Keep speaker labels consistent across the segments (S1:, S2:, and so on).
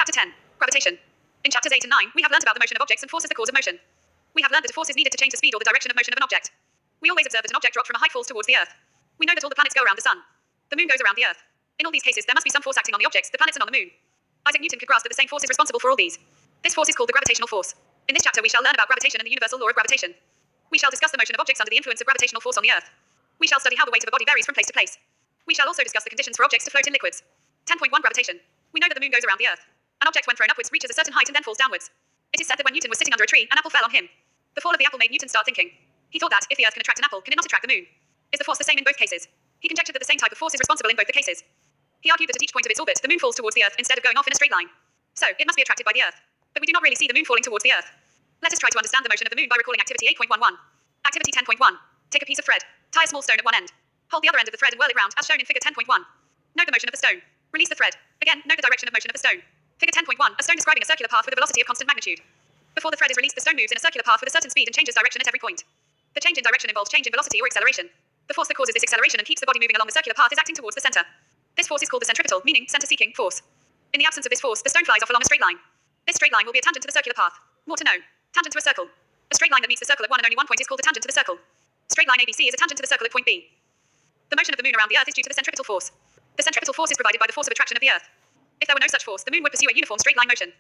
S1: Chapter 10. Gravitation. In chapters 8 and 9, we have learned about the motion of objects and forces the cause of motion. We have learned that a force is needed to change the speed or the direction of motion of an object. We always observe that an object dropped from a height falls towards the Earth. We know that all the planets go around the sun. The moon goes around the Earth. In all these cases, there must be some force acting on the objects, the planets, and on the moon. Isaac Newton could grasp that the same force is responsible for all these. This force is called the gravitational force. In this chapter, we shall learn about gravitation and the universal law of gravitation. We shall discuss the motion of objects under the influence of gravitational force on the Earth. We shall study how the weight of a body varies from place to place. We shall also discuss the conditions for objects to float in liquids. 10.1 Gravitation. We know that the moon goes around the Earth. An object, when thrown upwards, reaches a certain height and then falls downwards. It is said that when Newton was sitting under a tree, an apple fell on him. The fall of the apple made Newton start thinking. He thought that, if the Earth can attract an apple, can it not attract the moon? Is the force the same in both cases? He conjectured that the same type of force is responsible in both the cases. He argued that at each point of its orbit, the moon falls towards the Earth instead of going off in a straight line. So, it must be attracted by the Earth. But we do not really see the moon falling towards the Earth. Let us try to understand the motion of the moon by recalling activity 8.11. Activity 10.1. Take a piece of thread. Tie a small stone at one end. Hold the other end of the thread and whirl it round, as shown in figure 10.1. Note the motion of the stone. Release the thread. Again, note the direction of motion of the stone. Figure 10.1, a stone describing a circular path with a velocity of constant magnitude. Before the thread is released, the stone moves in a circular path with a certain speed and changes direction at every point. The change in direction involves change in velocity or acceleration. The force that causes this acceleration and keeps the body moving along the circular path is acting towards the center. This force is called the centripetal, meaning center-seeking force. In the absence of this force, the stone flies off along a straight line. This straight line will be a tangent to the circular path. More to know. Tangent to a circle. A straight line that meets the circle at one and only one point is called a tangent to the circle. Straight line ABC is a tangent to the circle at point B. The motion of the moon around the Earth is due to the centripetal force. The centripetal force is provided by the force of attraction of the Earth. If there were no such force, the moon would pursue a uniform straight line motion.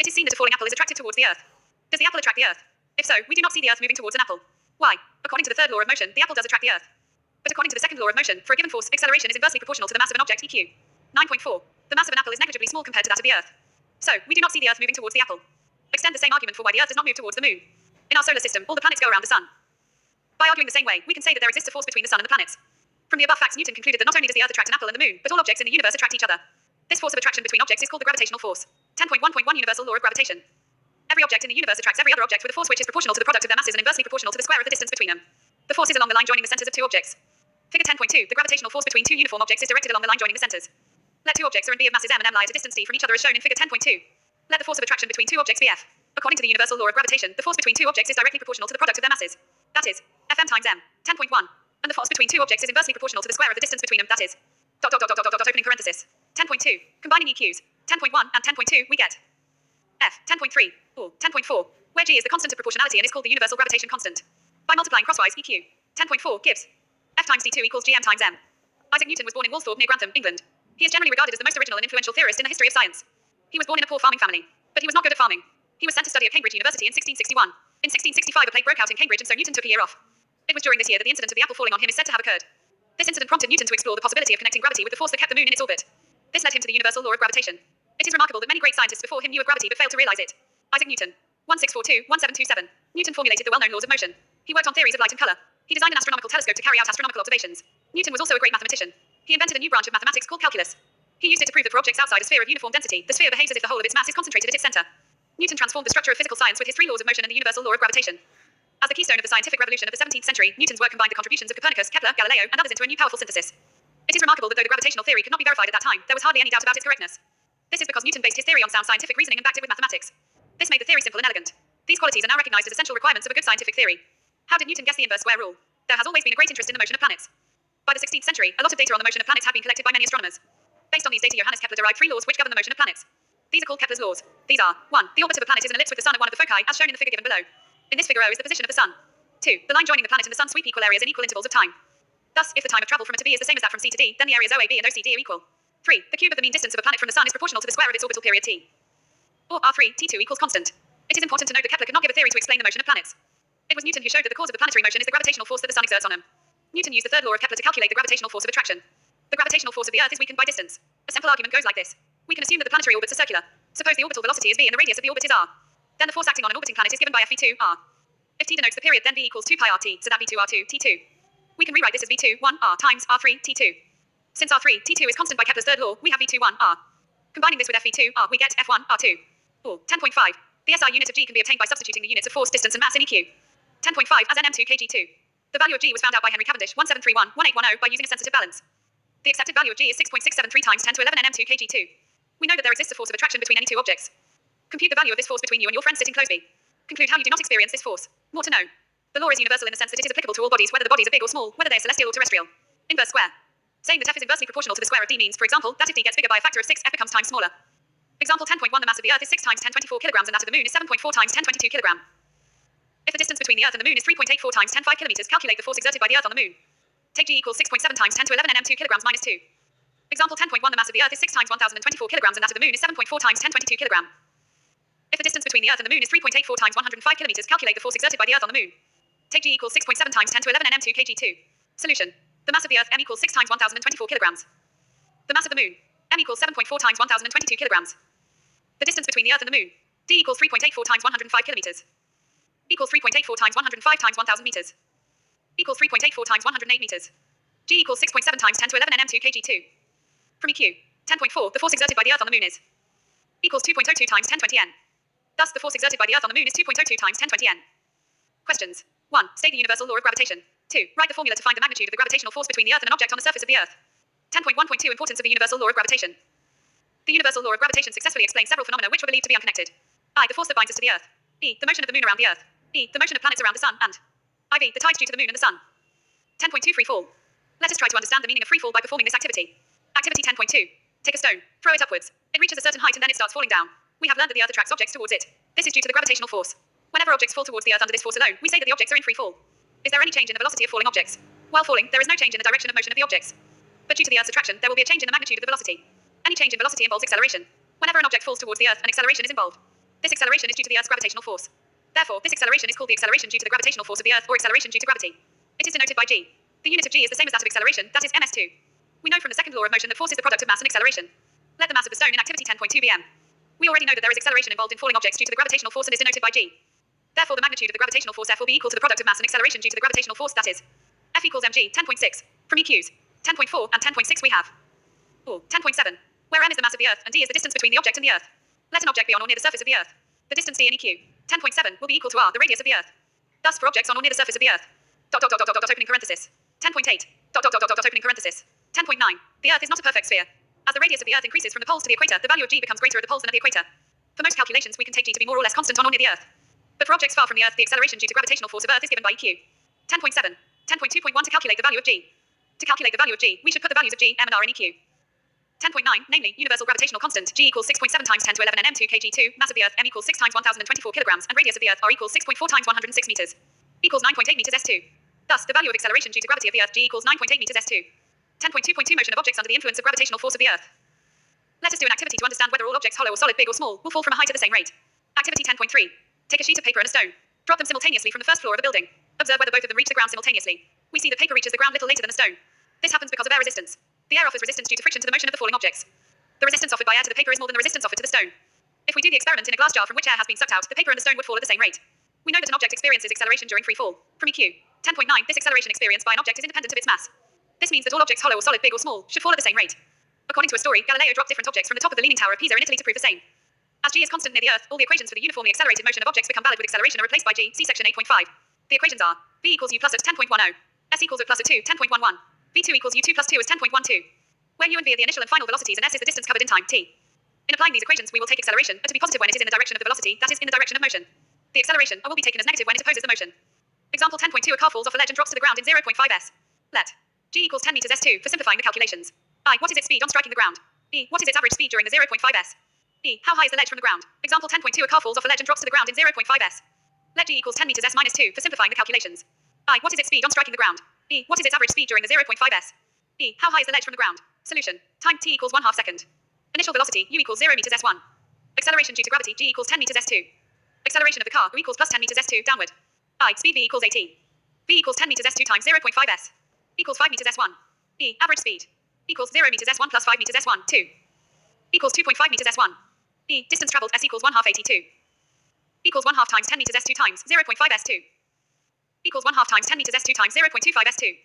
S1: It is seen that a falling apple is attracted towards the Earth. Does the apple attract the Earth? If so, we do not see the Earth moving towards an apple. Why? According to the third law of motion, the apple does attract the Earth. But according to the second law of motion, for a given force, acceleration is inversely proportional to the mass of an object, EQ. 9.4. The mass of an apple is negligibly small compared to that of the Earth. So, we do not see the Earth moving towards the apple. Extend the same argument for why the Earth does not move towards the moon. In our solar system, all the planets go around the sun. By arguing the same way, we can say that there exists a force between the sun and the planets. From the above facts, Newton concluded that not only does the Earth attract an apple and the moon, but all objects in the universe attract each other. This force of attraction between objects is called the gravitational force. 10.1.1 Universal Law of Gravitation. Every object in the universe attracts every other object with a force which is proportional to the product of their masses and inversely proportional to the square of the distance between them. The force is along the line joining the centers of two objects. Figure 10.2. The gravitational force between two uniform objects is directed along the line joining the centers. Let two objects R and B of masses m and m lie at a distance d from each other as shown in figure 10.2. Let the force of attraction between two objects be F. According to the universal law of gravitation, the force between two objects is directly proportional to the product of their masses. That is, Fm times m. 10.1. And the force between two objects is inversely proportional to the square of the distance between them. That is, opening parenthesis. 10.2. Combining EQs. 10.1 and 10.2, we get F. 10.3. Or 10.4. Where G is the constant of proportionality and is called the universal gravitation constant. By multiplying crosswise, EQ. 10.4 gives F times D2 equals GM times M. Isaac Newton was born in Woolsthorpe near Grantham, England. He is generally regarded as the most original and influential theorist in the history of science. He was born in a poor farming family, but he was not good at farming. He was sent to study at Cambridge University in 1661. In 1665, a plague broke out in Cambridge, and so Newton took a year off. It was during this year that the incident of the apple falling on him is said to have occurred. This incident prompted Newton to explore the possibility of connecting gravity with the force that kept the moon in its orbit. This led him to the universal law of gravitation. It is remarkable that many great scientists before him knew of gravity but failed to realize it. Isaac Newton. 1642-1727. Newton formulated the well-known laws of motion. He worked on theories of light and color. He designed an astronomical telescope to carry out astronomical observations. Newton was also a great mathematician. He invented a new branch of mathematics called calculus. He used it to prove that for objects outside a sphere of uniform density, the sphere behaves as if the whole of its mass is concentrated at its center. Newton transformed the structure of physical science with his three laws of motion and the universal law of gravitation. As the keystone of the scientific revolution of the 17th century, Newton's work combined the contributions of Copernicus, Kepler, Galileo, and others into a new powerful synthesis. It is remarkable that though the gravitational theory could not be verified at that time, there was hardly any doubt about its correctness. This is because Newton based his theory on sound scientific reasoning and backed it with mathematics. This made the theory simple and elegant. These qualities are now recognized as essential requirements of a good scientific theory. How did Newton guess the inverse square rule? There has always been a great interest in the motion of planets. By the 16th century, a lot of data on the motion of planets had been collected by many astronomers. Based on these data, Johannes Kepler derived three laws which govern the motion of planets. These are called Kepler's laws. These are: 1. The orbit of a planet is an ellipse with the sun at one of the foci, as shown in the figure given below. In this figure, O is the position of the sun. 2. The line joining the planet and the sun sweep equal areas in equal intervals of time. Thus, if the time of travel from A to B is the same as that from C to D, then the areas OAB and OCD are equal. 3. The cube of the mean distance of a planet from the sun is proportional to the square of its orbital period T. Or R3, T2 equals constant. It is important to note that Kepler could not give a theory to explain the motion of planets. It was Newton who showed that the cause of the planetary motion is the gravitational force that the sun exerts on them. Newton used the third law of Kepler to calculate the gravitational force of attraction. The gravitational force of the Earth is weakened by distance. A simple argument goes like this. We can assume that the planetary orbits are circular. Suppose the orbital velocity is v and the radius of the orbit is r. Then the force acting on an orbiting planet is given by f(v2, r). If t denotes the period, then v equals 2 pi rt, so that v2 r2, t2. We can rewrite this as v2, 1, r times r3, t2. Since r3, t2 is constant by Kepler's third law, we have v2, 1, r. Combining this with f(v2, r), we get f1, r2. Or 10.5. The SI unit of G can be obtained by substituting the units of force, distance, and mass in EQ. 10.5 as nm2 kg2. The value of G was found out by Henry Cavendish 1731-1810 by using a sensitive balance. The accepted value of G is 6.673 times 10 to 11 nm2 kg2. We know that there exists a force of attraction between any two objects. Compute the value of this force between you and your friend sitting close by. Conclude how you do not experience this force. More to know. The law is universal in the sense that it is applicable to all bodies, whether the bodies are big or small, whether they are celestial or terrestrial. Inverse square. Saying that f is inversely proportional to the square of d means, for example, that if d gets bigger by a factor of 6, f becomes times smaller. Example 10.1. The mass of the Earth is 6 times 10^24 kilograms and that of the Moon is 7.4 times 10^22 kilogram. If the distance between the Earth and the Moon is 3.84 times 10^5 kilometers, calculate the force exerted by the Earth on the Moon. Take G equals 6.7 times 10 to 11 nm 2 kilograms minus 2. Example 10.1. The mass of the Earth is 6 times 1024 kilograms and that of the Moon is 7.4 times 10^22 kilogram. If the distance between the Earth and the Moon is 3.84 times 105 kilometers, calculate the force exerted by the Earth on the Moon. Take G equals 6.7 times 10 to 11 nm 2 kg2. Solution. The mass of the Earth, m equals 6 times 1024 kilograms. The mass of the Moon, m equals 7.4 times 1022 kilograms. The distance between the Earth and the Moon, d equals 3.84 times 105 kilometers. Equals 3.84 times 105 times 1000 meters. Equals 3.84 times 108 meters. G equals 6.7 times 10 to 11 nm 2 kg2. From EQ, 10.4, the force exerted by the Earth on the Moon is equals 2.02 times 1020 n. Thus, the force exerted by the Earth on the Moon is 2.02 times 1020 n. Questions. 1. State the universal law of gravitation. 2. Write the formula to find the magnitude of the gravitational force between the Earth and an object on the surface of the Earth. 10.1.2 Importance of the universal law of gravitation. The universal law of gravitation successfully explains several phenomena which were believed to be unconnected. I. The force that binds us to the Earth. E. The motion of the Moon around the Earth. E. The motion of planets around the Sun. And IV. The tides due to the Moon and the Sun. 10.2 Freefall. Let us try to understand the meaning of freefall by performing this activity. Activity 10.2. Take a stone, throw it upwards. It reaches a certain height and then it starts falling down. We have learned that the Earth attracts objects towards it. This is due to the gravitational force. Whenever objects fall towards the Earth under this force alone, we say that the objects are in free fall. Is there any change in the velocity of falling objects? While falling, there is no change in the direction of motion of the objects. But due to the Earth's attraction, there will be a change in the magnitude of the velocity. Any change in velocity involves acceleration. Whenever an object falls towards the Earth, an acceleration is involved. This acceleration is due to the Earth's gravitational force. Therefore, this acceleration is called the acceleration due to the gravitational force of the Earth or acceleration due to gravity. It is denoted by g. The unit of g is the same as that of acceleration, that is ms2. We know from the second law of motion that force is the product of mass and acceleration. Let the mass of the stone in activity 10.2 be m. We already know that there is acceleration involved in falling objects due to the gravitational force and is denoted by g. Therefore, the magnitude of the gravitational force F will be equal to the product of mass and acceleration due to the gravitational force, that is F equals mg 10.6. From EQs 10.4 and 10.6 we have or 10.7, where m is the mass of the Earth and d is the distance between the object and the Earth. Let an object be on or near the surface of the Earth. The distance d in EQ 10.7 will be equal to r, the radius of the Earth. Thus, for objects on or near the surface of the Earth, opening parenthesis 10.8 opening parenthesis 10.9. The Earth is not a perfect sphere. As the radius of the Earth increases from the poles to the equator, the value of g becomes greater at the poles than at the equator. For most calculations, we can take g to be more or less constant on or near the Earth. But for objects far from the Earth, the acceleration due to gravitational force of Earth is given by EQ 10.7. 10.2.1 to calculate the value of g. To calculate the value of g, we should put the values of g, m, and r in EQ 10.9, namely, universal gravitational constant, g equals 6.7 times 10 to 11 nm 2 kg2, mass of the Earth, m equals 6 times 1024 kilograms, and radius of the Earth, r equals 6.4 times 106 meters, equals 9.8 meters s2. Thus, the value of acceleration due to gravity of the Earth, g equals 9.8 meters s2. 10.2.2 Motion of objects under the influence of gravitational force of the Earth. Let us do an activity to understand whether all objects, hollow or solid, big or small, will fall from a height at the same rate. Activity 10.3. Take a sheet of paper and a stone. Drop them simultaneously from the first floor of a building. Observe whether both of them reach the ground simultaneously. We see the paper reaches the ground little later than the stone. This happens because of air resistance. The air offers resistance due to friction to the motion of the falling objects. The resistance offered by air to the paper is more than the resistance offered to the stone. If we do the experiment in a glass jar from which air has been sucked out, the paper and the stone would fall at the same rate. We know that an object experiences acceleration during free fall. From EQ 10.9, this acceleration experienced by an object is independent of its mass. This means that all objects, hollow or solid, big or small, should fall at the same rate. According to a story, Galileo dropped different objects from the top of the Leaning Tower of Pisa in Italy to prove the same. As g is constant near the Earth, all the equations for the uniformly accelerated motion of objects become valid with acceleration are replaced by g. See section 8.5. The equations are v equals u plus at 10.10, s equals u plus at 2, 10.11, v2 equals u2 plus 2 is 10.12, where u and v are the initial and final velocities and s is the distance covered in time, t. In applying these equations, we will take acceleration to be positive when it is in the direction of the velocity, that is, in the direction of motion. The acceleration will be taken as negative when it opposes the motion. Example 10.2, a car falls off a ledge and drops to the ground in 0.5 s. Let g equals 10 meters s2 for simplifying the calculations. I. What is its speed on striking the ground? E. What is its average speed during the 0.5 s? E. How high is the ledge from the ground? Example 10.2, a car falls off a ledge and drops to the ground in 0.5 s. Let g equals 10 meters s minus 2 for simplifying the calculations. I. What is its speed on striking the ground? E. What is its average speed during the 0.5 s? E. How high is the ledge from the ground? Solution. Time t equals 1/2 second. Initial velocity u equals 0 meters s1. Acceleration due to gravity g equals 10 meters s2. Acceleration of the car u equals plus 10 meters s2 downward. I. Speed v equals at. V equals 10 meters s2 times 0.5 s. Equals 5 meters s1. E. Average speed. Equals 0 meters s1 plus 5 meters s1, 2. Equals 2.5 meters s1. E. Distance traveled s equals 1/2 82. Equals 1/2 times 10 meters s2 times 0.5 s2. Equals 1/2 times 10 meters s2 times 0.25 s2.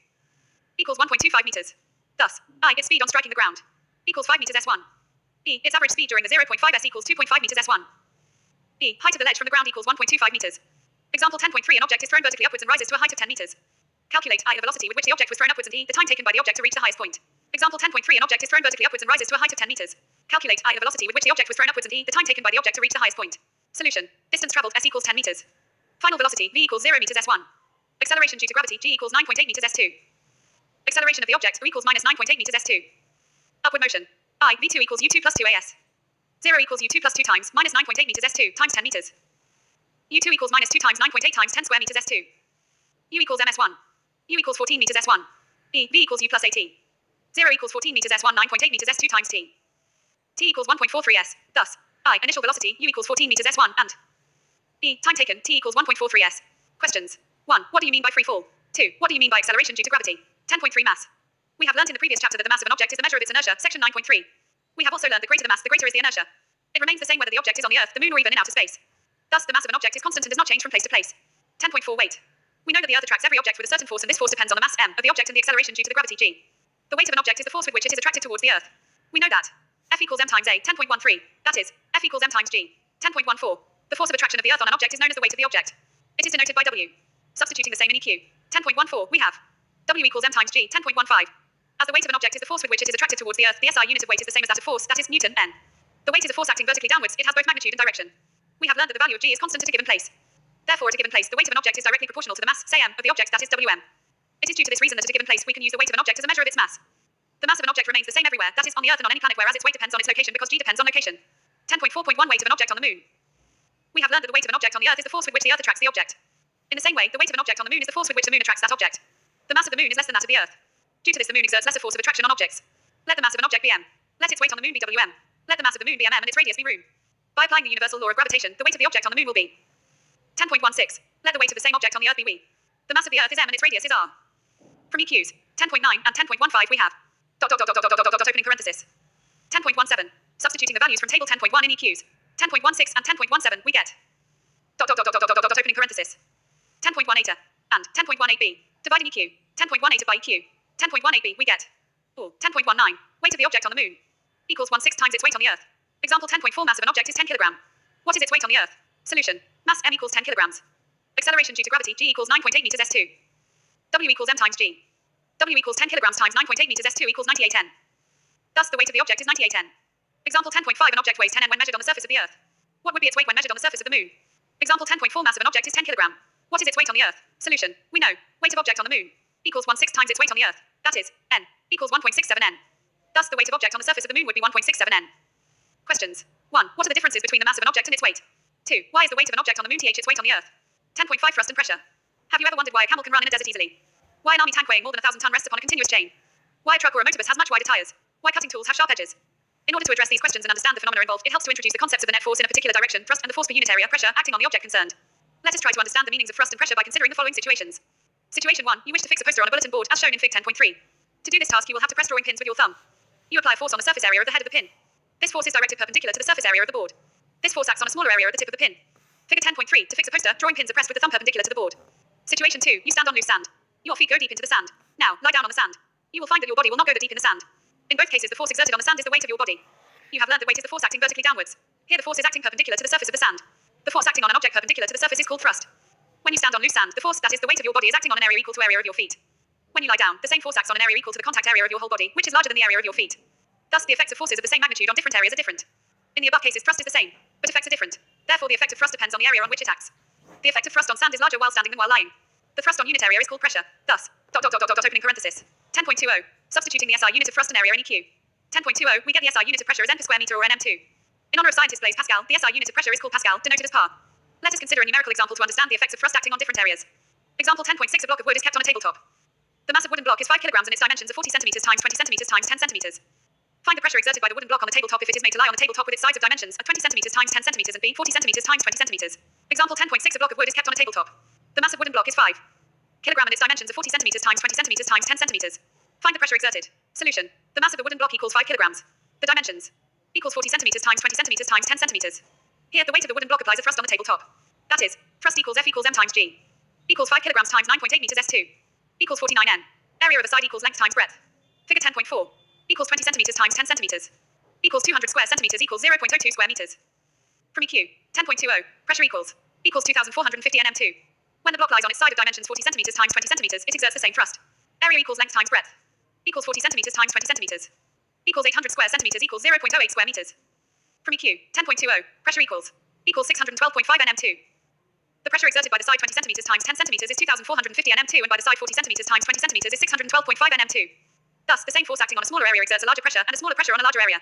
S1: Equals 1.25 meters. Thus, I. Its speed on striking the ground. Equals 5 meters s1. E. Its average speed during the 0.5 s equals 2.5 meters s1. E. Height of the ledge from the ground equals 1.25 meters. Example 10.3, an object is thrown vertically upwards and rises to a height of 10 meters. Calculate I. The velocity with which the object was thrown upwards and E. The time taken by the object to reach the highest point. Example 10.3, an object is thrown vertically upwards and rises to a height of 10 meters. Calculate I. The velocity with which the object was thrown upwards and E. The time taken by the object to reach the highest point. Solution. Distance traveled s equals 10 meters. Final velocity v equals 0 meters s1. Acceleration due to gravity g equals 9.8 meters s2. Acceleration of the object equals minus 9.8 meters s2. Upward motion. I. v2 equals u2 plus 2 as. 0 equals U2 plus 2 times minus 9.8 meters S2 times 10 meters. U2 equals minus 2 times 9.8 times 10 square meters S2. U equals MS1. U equals 14 meters S1. V equals U plus AT. 0 equals 14 meters S1 9.8 meters S2 times T. T equals 1.43 S. Thus, I, initial velocity, U equals 14 meters S1 and E, time taken, T equals 1.43 S. Questions. 1. What do you mean by free fall? 2. What do you mean by acceleration due to gravity? 10.3 mass. We have learned in the previous chapter that the mass of an object is the measure of its inertia, section 9.3. We have also learned that greater the mass, the greater is the inertia. It remains the same whether the object is on the Earth, the Moon, or even in outer space. Thus, the mass of an object is constant and does not change from place to place. 10.4 weight. We know that the Earth attracts every object with a certain force, and this force depends on the mass m of the object and the acceleration due to the gravity g. The weight of an object is the force with which it is attracted towards the Earth. We know that F equals m times a, 10.13. That is, F equals m times g, 10.14. The force of attraction of the Earth on an object is known as the weight of the object. It is denoted by W. Substituting the same in EQ. 10.14, we have W equals m times g, 10.15. As the weight of an object is the force with which it is attracted towards the Earth, the SI unit of weight is the same as that of force, that is Newton, N. The weight is a force acting vertically downwards, it has both magnitude and direction. We have learned that the value of g is constant at a given place. Therefore, at a given place, the weight of an object is directly proportional to the mass, say m, of the object, that is Wm. It is due to this reason that at a given place we can use the weight of an object as a measure of its mass. The mass of an object remains the same everywhere, that is, on the Earth and on any planet, whereas its weight depends on its location because g depends on location. 10.4.1 Weight of an object on the Moon. We have learned that the weight of an object on the Earth is the force with which the Earth attracts the object. In the same way, the weight of an object on the Moon is the force with which the Moon attracts that object. The mass of the Moon is less than that of the Earth. Due to this, the Moon exerts lesser force of attraction on objects. Let the mass of an object be m. Let its weight on the Moon be Wm. Let the mass of the Moon be mm and its radius be ρ. By applying the Universal Law of Gravitation, the weight of the object on the Moon will be 10.16. Let the weight of the same object on the Earth be v. The mass of the Earth is m and its radius is r. From EQs, 10.9 and 10.15 we have opening parenthesis. 10.17. Substituting the values from table 10.1 in EQs. 10.16 and 10.17 we get opening parenthesis. 10.18 and 10.18b. Dividing EQ. 10.18 by EQ. 10.18b we get 10.19. Weight of the object on the Moon equals 16 times its weight on the Earth. Example 10.4 Mass of an object is 10 kilogram. What is its weight on the Earth? Solution. Mass m equals 10 kilograms. Acceleration due to gravity g equals 9.8 meters s2. W equals m times g. W equals 10 kilograms times 9.8 meters s2 equals 98 n. Thus, the weight of the object is 98 n. Example 10.5 An object weighs 10 n when measured on the surface of the Earth. What would be its weight when measured on the surface of the Moon? Example 10.4 Mass of an object is 10 kilogram. What is its weight on the Earth? Solution. We know. Weight of object on the Moon equals 1/6 times its weight on the Earth. That is, n equals 1.67 n. Thus, the weight of object on the surface of the Moon would be 1.67 n. Questions. 1. What are the differences between the mass of an object and its weight? 2. Why is the weight of an object on the Moon its weight on the Earth? 10.5 Thrust and pressure. Have you ever wondered why a camel can run in a desert easily? Why an army tank weighing more than 1,000 tons rests upon a continuous chain? Why a truck or a motorbus has much wider tires? Why cutting tools have sharp edges? In order to address these questions and understand the phenomena involved, it helps to introduce the concepts of the net force in a particular direction, thrust, and the force per unit area, pressure, acting on the object concerned. Let us try to understand the meanings of thrust and pressure by considering the following situations. Situation 1. You wish to fix a poster on a bulletin board, as shown in Fig 10.3. To do this task, you will have to press drawing pins with your thumb. You apply a force on the surface area of the head of the pin. This force is directed perpendicular to the surface area of the board. This force acts on a smaller area at the tip of the pin. Figure 10.3. To fix a poster, drawing pins are pressed with the thumb perpendicular to the board. Situation 2. You stand on loose sand. Your feet go deep into the sand. Now, lie down on the sand. You will find that your body will not go that deep in the sand. In both cases, the force exerted on the sand is the weight of your body. You have learned that weight is the force acting vertically downwards. Here, the force is acting perpendicular to the surface of the sand. The force acting on an object perpendicular to the surface is called thrust. When you stand on loose sand, the force, that is the weight of your body, is acting on an area equal to area of your feet. When you lie down, the same force acts on an area equal to the contact area of your whole body, which is larger than the area of your feet. Thus, the effects of forces of the same magnitude on different areas are different. In the above cases, thrust is the same, but effects are different. Therefore, the effect of thrust depends on the area on which it acts. The effect of thrust on sand is larger while standing than while lying. The thrust on unit area is called pressure. Thus, opening parenthesis. 10.20. Substituting the SI unit of thrust and area in EQ. 10.20, we get the SI unit of pressure as n per square meter or nm2. In honor of scientist Blaise Pascal, the SI unit of pressure is called Pascal, denoted as par. Let us consider a numerical example to understand the effects of thrust acting on different areas. Example 10.6. A block of wood is kept on a tabletop. The mass of wooden block is 5 kilograms and its dimensions are 40 centimeters times 20 centimeters times 10 centimeters. Find the pressure exerted by the wooden block on the tabletop if it is made to lie on the tabletop with its sides of dimensions of 20 centimeters times 10 centimeters and b 40 centimeters times 20 centimeters. Example 10.6. A block of wood is kept on a tabletop. The mass of wooden block is 5 kilogram and its dimensions are 40 centimeters times 20 centimeters times 10 centimeters. Find the pressure exerted. Solution. The mass of the wooden block equals 5 kilograms. The dimensions equals 40 centimeters times 20 centimeters times 10 centimeters. Here, the weight of the wooden block applies a thrust on the tabletop. That is, thrust equals F equals m times g. Equals 5 kilograms times 9.8 meters s2. Equals 49 n. Area of the side equals length times breadth. Figure 10.4. Equals 20 centimeters times 10 centimeters. Equals 200 square centimeters equals 0.02 square meters. From EQ, 10.20. Pressure equals 2,450 nm2. When the block lies on its side of dimensions 40 centimeters times 20 centimeters, it exerts the same thrust. Area equals length times breadth. Equals 40 centimeters times 20 centimeters. Equals 800 square centimeters equals 0.08 square meters. From EQ, 10.20. Pressure equals 612.5 nm2. The pressure exerted by the side 20 centimeters times 10 centimeters is 2,450 nm2 and by the side 40 centimeters times 20 centimeters is 612.5 nm2. Thus, the same force acting on a smaller area exerts a larger pressure and a smaller pressure on a larger area.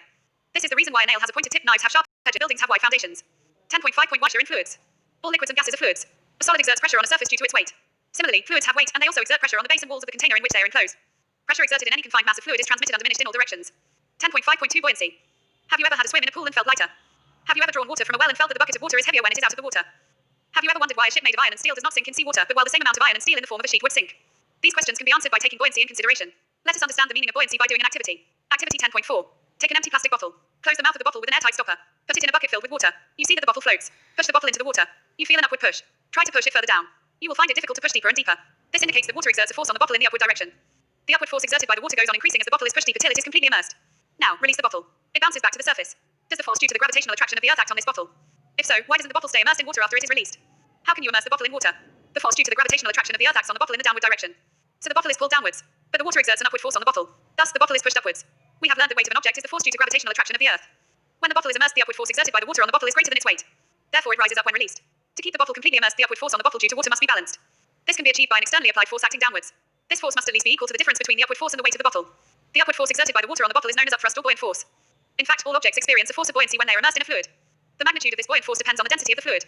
S1: This is the reason why a nail has a pointed tip, knives have sharp edges, buildings have wide foundations. 10.5.1 Pressure in fluids. All liquids and gases are fluids. A solid exerts pressure on a surface due to its weight. Similarly, fluids have weight, and they also exert pressure on the base and walls of the container in which they are enclosed. Pressure exerted in any confined mass of fluid is transmitted undiminished in all directions. 10.5.2 Buoyancy. Have you ever had a swim in a pool and felt lighter? Have you ever drawn water from a well and felt that the bucket of water is heavier when it is out of the water? Have you ever wondered why a ship made of iron and steel does not sink in seawater, but while the same amount of iron and steel in the form of a sheet would sink? These questions can be answered by taking buoyancy in consideration. Let us understand the meaning of buoyancy by doing an activity. Activity 10.4. Take an empty plastic bottle. Close the mouth of the bottle with an airtight stopper. Put it in a bucket filled with water. You see that the bottle floats. Push the bottle into the water. You feel an upward push. Try to push it further down. You will find it difficult to push deeper and deeper. This indicates that water exerts a force on the bottle in the upward direction. The upward force exerted by the water goes on increasing as the bottle is pushed deeper till it is completely immersed. Now, release the bottle. It bounces back to the surface. Does the force due to the gravitational attraction of the Earth act on this bottle? If so, why doesn't the bottle stay immersed in water after it is released? How can you immerse the bottle in water? The force due to the gravitational attraction of the Earth acts on the bottle in the downward direction. So the bottle is pulled downwards, but the water exerts an upward force on the bottle. Thus, the bottle is pushed upwards. We have learned that weight of an object is the force due to gravitational attraction of the Earth. When the bottle is immersed, the upward force exerted by the water on the bottle is greater than its weight. Therefore, it rises up when released. To keep the bottle completely immersed, the upward force on the bottle due to water must be balanced. This can be achieved by an externally applied force acting downwards. This force must at least be equal to the difference between the upward force and the weight of the bottle. The upward force exerted by the water on the bottle is known as upthrust or buoyant force. In fact, all objects experience a force of buoyancy when they are immersed in a fluid. The magnitude of this buoyant force depends on the density of the fluid.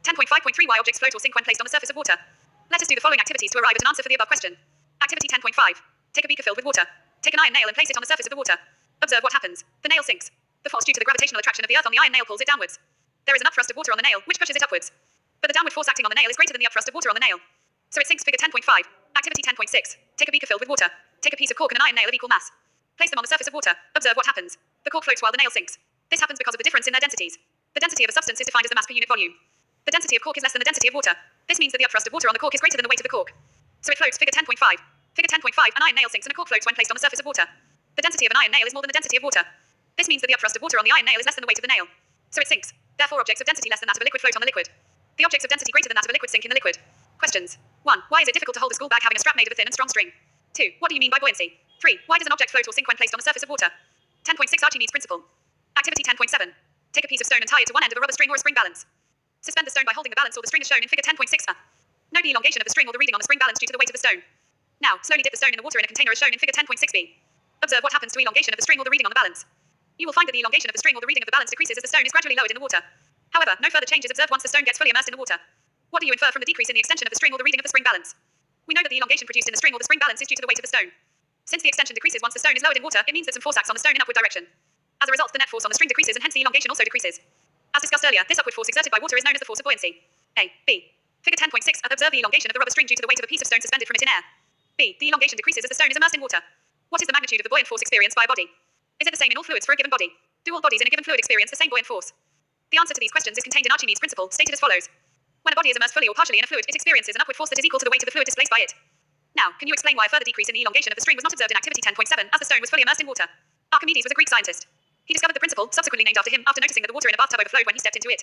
S1: 10.5.3 Why objects float or sink when placed on the surface of water. Let us do the following activities to arrive at an answer for the above question. Activity 10.5. Take a beaker filled with water. Take an iron nail and place it on the surface of the water. Observe what happens. The nail sinks. The force due to the gravitational attraction of the Earth on the iron nail pulls it downwards. There is an upthrust of water on the nail, which pushes it upwards. But the downward force acting on the nail is greater than the upthrust of water on the nail. So it sinks. Figure 10.5. Activity 10.6. Take a beaker filled with water. Take a piece of cork and an iron nail of equal mass. Place them on the surface of water. Observe what happens. The cork floats while the nail sinks. This happens because of the difference in their densities. The density of a substance is defined as the mass per unit volume. The density of cork is less than the density of water. This means that the upthrust of water on the cork is greater than the weight of the cork. So it floats. Figure 10.5. Figure 10.5. An iron nail sinks and a cork floats when placed on the surface of water. The density of an iron nail is more than the density of water. This means that the upthrust of water on the iron nail is less than the weight of the nail. So it sinks. Therefore, objects of density less than that of a liquid float on the liquid. The objects of density greater than that of a liquid sink in the liquid. Questions. 1. Why is it difficult to hold a school bag having a strap made of a thin and strong string? 2. What do you mean by buoyancy? 3. Why does an object float or sink when placed on the surface of water? 10.6 Archimedes principle. Activity 10.7. Take a piece of stone and tie it to one end of a rubber string or a spring balance. Suspend the stone by holding the balance or the string as shown in figure 10.6. Note the elongation of the string or the reading on the spring balance due to the weight of the stone. Now, slowly dip the stone in the water in a container as shown in figure 10.6b. Observe what happens to elongation of the string or the reading on the balance. You will find that the elongation of the string or the reading of the balance decreases as the stone is gradually lowered in the water. However, no further change is observed once the stone gets fully immersed in the water. What do you infer from the decrease in the extension of the string or the reading of the spring balance? We know that the elongation produced in the string or the spring balance is due to the weight of the stone. Since the extension decreases once the stone is lowered in water, it means that some force acts on the stone in upward direction. As a result, the net force on the string decreases and hence the elongation also decreases. As discussed earlier, this upward force exerted by water is known as the force of buoyancy. A. B. Figure 10.6. Observe the elongation of the rubber string due to the weight of a piece of stone suspended from it in air. B. The elongation decreases as the stone is immersed in water. What is the magnitude of the buoyant force experienced by a body? Is it the same in all fluids for a given body? Do all bodies in a given fluid experience the same buoyant force? The answer to these questions is contained in Archimedes' principle, stated as follows. When a body is immersed fully or partially in a fluid, it experiences an upward force that is equal to the weight of the fluid displaced by it. Now, can you explain why a further decrease in the elongation of the string was not observed in activity 10.7 as the stone was fully immersed in water? Archimedes was a Greek scientist. He discovered the principle, subsequently named after him, after noticing that the water in a bathtub overflowed when he stepped into it.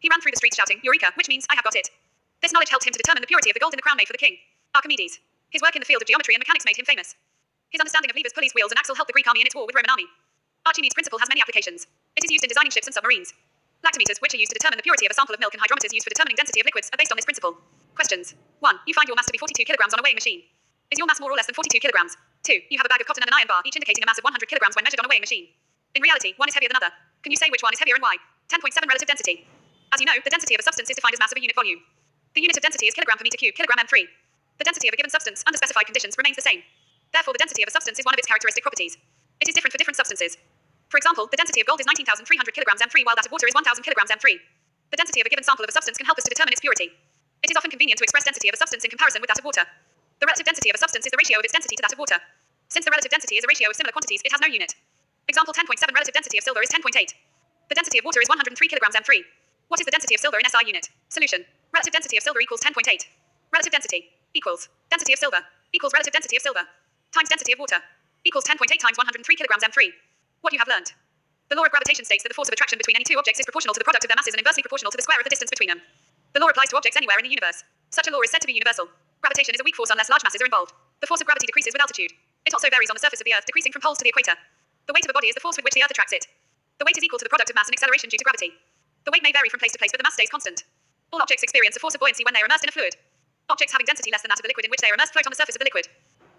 S1: He ran through the streets shouting, Eureka, which means, I have got it. This knowledge helped him to determine the purity of the gold in the crown made for the king. Archimedes. His work in the field of geometry and mechanics made him famous. His understanding of levers, pulleys, wheels, and axle helped the Greek army in its war with Roman army. Archimedes' principle has many applications. It is used in designing ships and submarines. Lactometers, which are used to determine the purity of a sample of milk, and hydrometers used for determining density of liquids, are based on this principle. Questions. 1. You find your mass to be 42 kilograms on a weighing machine. Is your mass more or less than 42 kilograms? 2. You have a bag of cotton and an iron bar, each indicating a mass of 100 kilograms when measured on a weighing machine. In reality, one is heavier than other. Can you say which one is heavier and why? 10.7 Relative density. As you know, the density of a substance is defined as mass of a unit volume. The unit of density is kilogram per meter cube, kilogram m3. The density of a given substance, under specified conditions, remains the same. Therefore, the density of a substance is one of its characteristic properties. It is different for different substances. For example, the density of gold is 19,300 kilograms m3, while that of water is 1,000 kilograms m3. The density of a given sample of a substance can help us to determine its purity. It is often convenient to express density of a substance in comparison with that of water. The relative density of a substance is the ratio of its density to that of water. Since the relative density is a ratio of similar quantities, it has no unit. Example 10.7 Relative density of silver is 10.8. The density of water is 103 kilograms m3. What is the density of silver in SI unit? Solution. Relative density of silver equals 10.8. Relative density equals density of silver equals relative density of silver times density of water equals 10.8 times 103 kilograms m3. What you have learned. The law of gravitation states that the force of attraction between any two objects is proportional to the product of their masses and inversely proportional to the square of the distance between them. The law applies to objects anywhere in the universe. Such a law is said to be universal. Gravitation is a weak force unless large masses are involved. The force of gravity decreases with altitude. It also varies on the surface of the Earth, decreasing from poles to the equator. The weight of a body is the force with which the Earth attracts it. The weight is equal to the product of mass and acceleration due to gravity. The weight may vary from place to place, but the mass stays constant. All objects experience a force of buoyancy when they are immersed in a fluid. Objects having density less than that of the liquid in which they are immersed float on the surface of the liquid.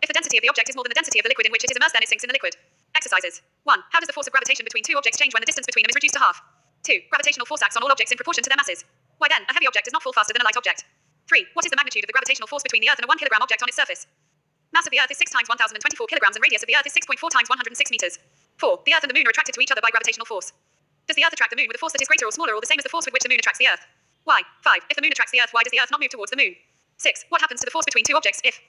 S1: If the density of the object is more than the density of the liquid in which it is immersed, then it sinks in the liquid. exercises. 1. How does the force of gravitation between two objects change when the distance between them is reduced to half? 2. Gravitational force acts on all objects in proportion to their masses. Why then, a heavy object does not fall faster than a light object? 3. What is the magnitude of the gravitational force between the Earth and a 1 kilogram object on its surface? Mass of the Earth is 6 times 1024 kilograms and radius of the Earth is 6.4 times 106 meters. 4. The Earth and the Moon are attracted to each other by gravitational force. Does the Earth attract the Moon with a force that is greater or smaller or the same as the force with which the Moon attracts the Earth? Why? 5. If the Moon attracts the Earth, why does the Earth not move towards the Moon? 6. What happens to the force between two objects if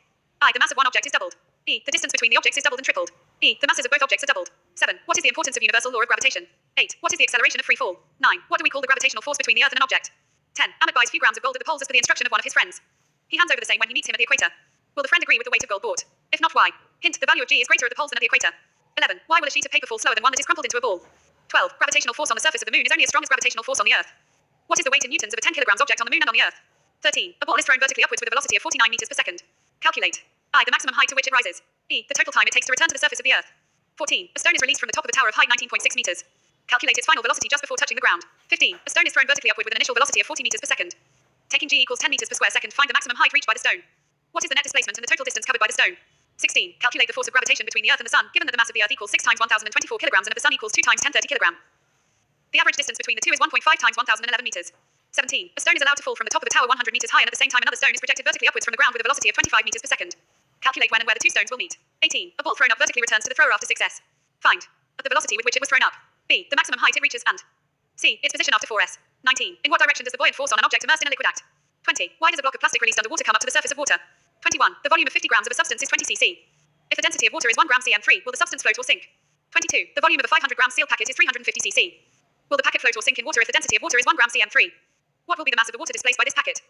S1: I. The mass of one object is doubled. E. The distance between the objects is doubled and tripled. E. The masses of both objects are doubled. 7. What is the importance of universal law of gravitation? 8. What is the acceleration of free fall? 9. What do we call the gravitational force between the Earth and an object? 10. Amit buys few grams of gold at the polls as per the instruction of one of his friends. He hands over the same when he meets him at the equator. Will the friend agree with the weight of gold bought? If not, why? Hint, the value of G is greater at the poles than at the equator. 11. Why will a sheet of paper fall slower than one that is crumpled into a ball? 12. Gravitational force on the surface of the Moon is only as strong as gravitational force on the Earth. What is the weight in newtons of a 10 kilograms object on the Moon and on the Earth? 13. A ball is thrown vertically upwards with a velocity of 49 meters per second. Calculate. I. The maximum height to which it rises. E. The total time it takes to return to the surface of the Earth. 14. A stone is released from the top of a tower of height 19.6 meters. Calculate its final velocity just before touching the ground. 15. A stone is thrown vertically upward with an initial velocity of 40 meters per second. Taking G equals 10 meters per square second, find the maximum height reached by the stone. What is the net displacement and the total distance covered by the stone? 16. Calculate the force of gravitation between the Earth and the Sun, given that the mass of the Earth equals 6 times 1024 kilograms and of the Sun equals 2 times 1030 kilogram. The average distance between the two is 1.5 times 1011 meters. 17. A stone is allowed to fall from the top of a tower 100 meters high and at the same time another stone is projected vertically upwards from the ground with a velocity of 25 meters per second. Calculate when and where the two stones will meet. 18. A ball thrown up vertically returns to the thrower after success. Find the velocity with which it was thrown up. B. The maximum height it reaches and C. Its position after 4s. 19. In what direction does the buoyant force on an object immersed in a liquid act? 20. Why does a block of plastic released underwater come up to the surface of water? 21. The volume of 50 grams of a substance is 20 cc. If the density of water is 1 gram cm3, will the substance float or sink? 22. The volume of a 500 gram seal packet is 350 cc. Will the packet float or sink in water if the density of water is 1 gram cm3? What will be the mass of the water displaced by this packet?